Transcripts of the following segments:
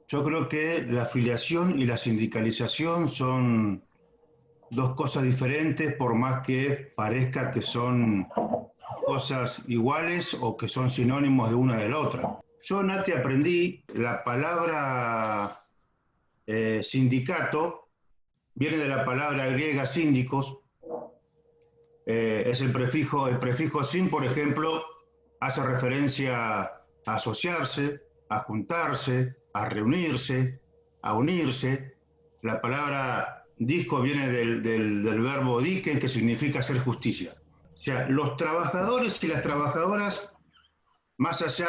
Yo creo que la afiliación y la sindicalización son dos cosas diferentes, por más que parezca que son cosas iguales o que son sinónimos de una de la otra. Yo, Nati, aprendí la palabra sindicato, viene de la palabra griega síndicos, es el prefijo sin, por ejemplo, hace referencia a asociarse, a juntarse, a reunirse, a unirse. La palabra disco viene del verbo diquen, que significa hacer justicia. O sea, los trabajadores y las trabajadoras, más allá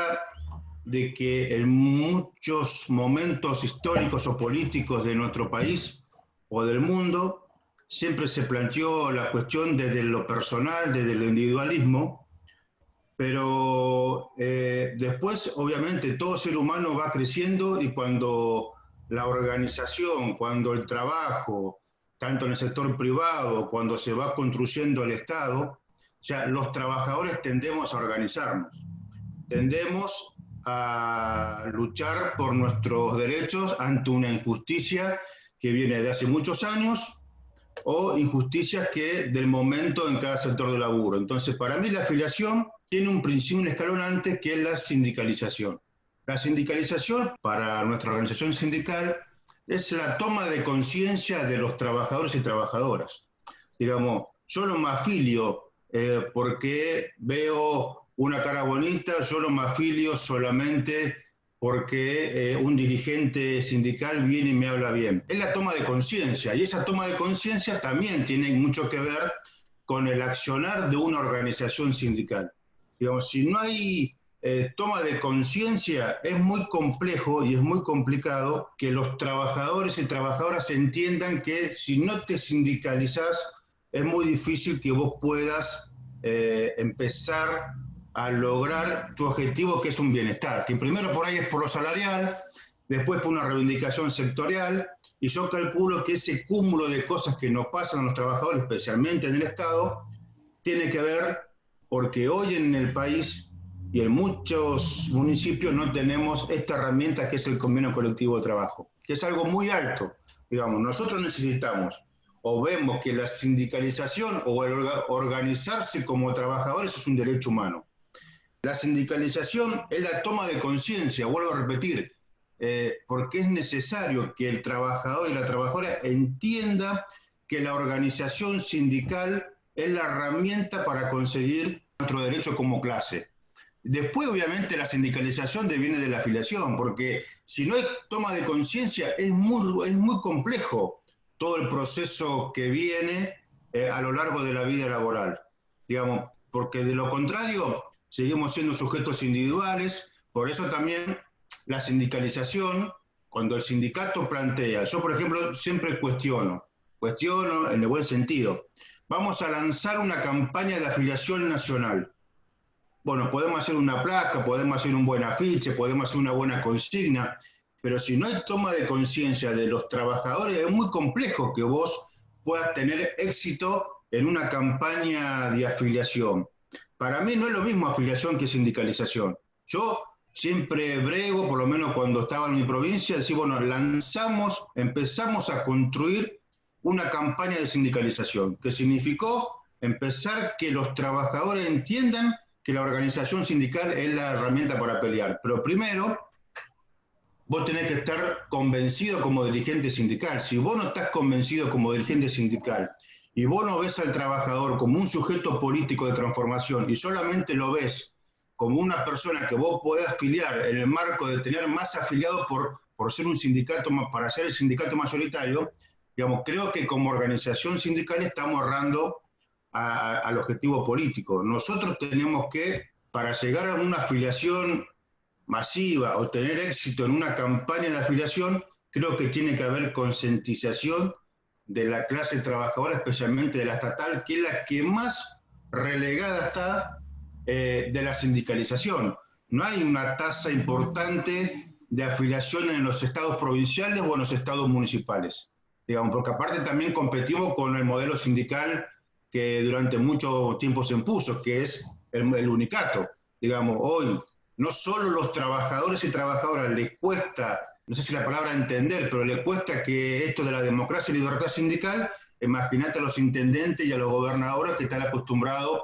de que en muchos momentos históricos o políticos de nuestro país o del mundo, siempre se planteó la cuestión desde lo personal, desde el individualismo, pero después, obviamente, todo ser humano va creciendo y cuando la organización, cuando el trabajo, tanto en el sector privado, cuando se va construyendo el Estado, ya los trabajadores tendemos a organizarnos, tendemos a luchar por nuestros derechos ante una injusticia que viene de hace muchos años o injusticias que del momento en cada sector de laburo. Entonces, para mí la afiliación tiene un principio, un escalón antes, que es la sindicalización. La sindicalización, para nuestra organización sindical, es la toma de conciencia de los trabajadores y trabajadoras. Digamos, yo no me afilio porque veo una cara bonita, yo no me afilio solamente porque un dirigente sindical viene y me habla bien. Es la toma de conciencia, y esa toma de conciencia también tiene mucho que ver con el accionar de una organización sindical. Digamos, si no hay toma de conciencia, es muy complejo y es muy complicado que los trabajadores y trabajadoras entiendan que si no te sindicalizas, es muy difícil que vos puedas empezar a lograr tu objetivo, que es un bienestar, que primero por ahí es por lo salarial, después por una reivindicación sectorial, y yo calculo que ese cúmulo de cosas que nos pasan a los trabajadores, especialmente en el Estado, tiene que ver porque hoy en el país y en muchos municipios no tenemos esta herramienta que es el convenio colectivo de trabajo, que es algo muy alto. Digamos, nosotros necesitamos o vemos que la sindicalización o el organizarse como trabajadores es un derecho humano. La sindicalización es la toma de conciencia, vuelvo a repetir, porque es necesario que el trabajador y la trabajadora entienda que la organización sindical es la herramienta para conseguir nuestro derecho como clase. Después, obviamente, la sindicalización deviene de la afiliación, porque si no hay toma de conciencia, es muy complejo todo el proceso que viene a lo largo de la vida laboral. Digamos, porque de lo contrario, seguimos siendo sujetos individuales, por eso también la sindicalización, cuando el sindicato plantea, yo por ejemplo siempre cuestiono en el buen sentido, vamos a lanzar una campaña de afiliación nacional. Bueno, podemos hacer una placa, podemos hacer un buen afiche, podemos hacer una buena consigna, pero si no hay toma de conciencia de los trabajadores, es muy complejo que vos puedas tener éxito en una campaña de afiliación. Para mí no es lo mismo afiliación que sindicalización. Yo siempre brego, por lo menos cuando estaba en mi provincia, decir, bueno, empezamos a construir una campaña de sindicalización, que significó empezar que los trabajadores entiendan que la organización sindical es la herramienta para pelear. Pero primero, vos tenés que estar convencido como dirigente sindical. Si vos no estás convencido como dirigente sindical y vos no ves al trabajador como un sujeto político de transformación y solamente lo ves como una persona que vos podés afiliar en el marco de tener más afiliados por ser un sindicato, para ser el sindicato mayoritario, digamos, creo que como organización sindical estamos errando al objetivo político. Nosotros tenemos que, para llegar a una afiliación masiva o tener éxito en una campaña de afiliación, creo que tiene que haber concientización de la clase trabajadora, especialmente de la estatal, que es la que más relegada está de la sindicalización. No hay una tasa importante de afiliación en los estados provinciales o en los estados municipales, digamos, porque aparte también competimos con el modelo sindical que durante mucho tiempo se impuso, que es el unicato. Digamos, hoy no solo los trabajadores y trabajadoras les cuesta, no sé si la palabra entender, pero les cuesta que esto de la democracia y libertad sindical, imagínate a los intendentes y a los gobernadores que están acostumbrados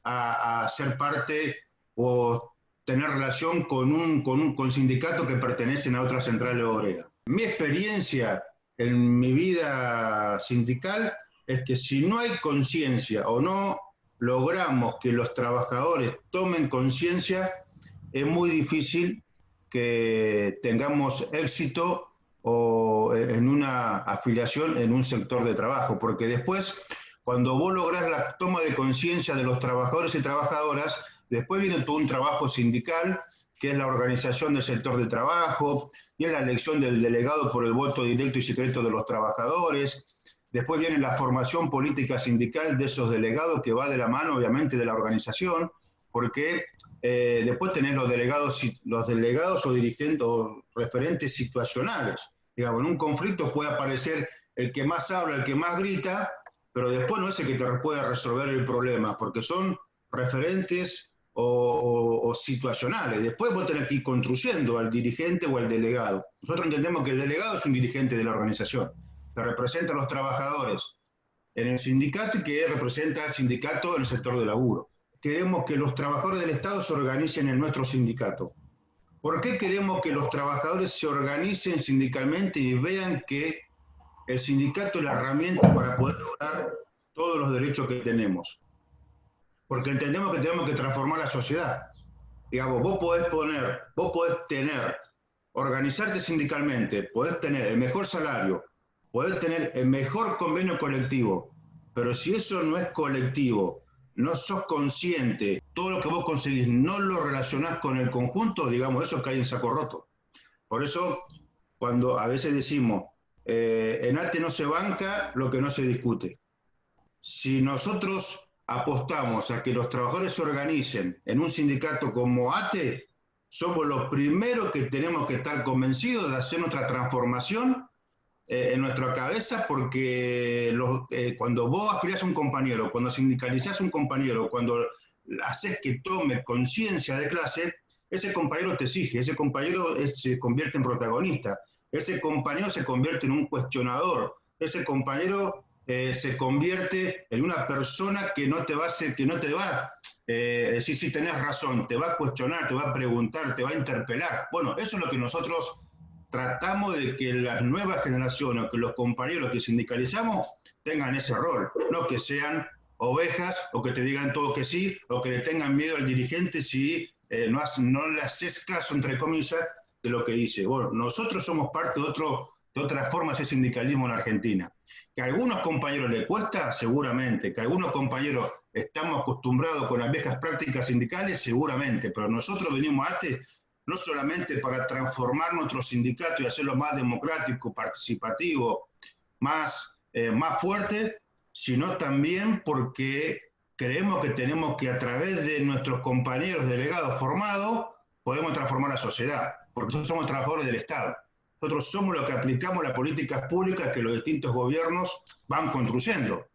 a ser parte o tener relación con sindicatos que pertenecen a otras centrales obreras. Mi experiencia en mi vida sindical es que si no hay conciencia o no logramos que los trabajadores tomen conciencia, es muy difícil que tengamos éxito o en una afiliación en un sector de trabajo, porque después, cuando vos lográs la toma de conciencia de los trabajadores y trabajadoras, después viene todo un trabajo sindical, que es la organización del sector de trabajo, y es la elección del delegado por el voto directo y secreto de los trabajadores. Después viene la formación política sindical de esos delegados, que va de la mano, obviamente, de la organización, porque después tenés los delegados o dirigentes o referentes situacionales. Digamos, en un conflicto puede aparecer el que más habla, el que más grita, pero después no es el que te puede resolver el problema, porque son referentes o situacionales. Después vos tenés que ir construyendo al dirigente o al delegado. Nosotros entendemos que el delegado es un dirigente de la organización, que representa a los trabajadores en el sindicato y que representa al sindicato en el sector de laburo. Queremos que los trabajadores del Estado se organicen en nuestro sindicato. ¿Por qué queremos que los trabajadores se organicen sindicalmente y vean que el sindicato es la herramienta para poder lograr todos los derechos que tenemos? Porque entendemos que tenemos que transformar la sociedad. Digamos, vos podés tener, organizarte sindicalmente, podés tener el mejor salario, podés tener el mejor convenio colectivo, pero si eso no es colectivo, no sos consciente, todo lo que vos conseguís no lo relacionás con el conjunto, digamos, eso cae en saco roto. Por eso, cuando a veces decimos, en ATE no se banca lo que no se discute. Si nosotros apostamos a que los trabajadores se organicen en un sindicato como ATE, somos los primeros que tenemos que estar convencidos de hacer nuestra transformación en nuestra cabeza, porque cuando vos afiliás a un compañero, cuando sindicalizás a un compañero, cuando haces que tome conciencia de clase, ese compañero te exige, ese compañero se convierte en protagonista, ese compañero se convierte en un cuestionador, ese compañero se convierte en una persona que no te va a decir si tenés razón, te va a cuestionar, te va a preguntar, te va a interpelar. Bueno, eso es lo que nosotros tratamos de que las nuevas generaciones, que los compañeros que sindicalizamos tengan ese rol, no que sean ovejas o que te digan todo que sí, o que le tengan miedo al dirigente si no le haces caso, entre comillas, de lo que dice. Bueno, nosotros somos parte de otra forma de hacer sindicalismo en Argentina. Que a algunos compañeros les cuesta, seguramente. Que a algunos compañeros estamos acostumbrados con las viejas prácticas sindicales, seguramente. Pero nosotros venimos a ATE no solamente para transformar nuestro sindicato y hacerlo más democrático, participativo, más fuerte, sino también porque creemos que tenemos que, a través de nuestros compañeros delegados formados, podemos transformar la sociedad, porque nosotros somos trabajadores del Estado. Nosotros somos los que aplicamos las políticas públicas que los distintos gobiernos van construyendo.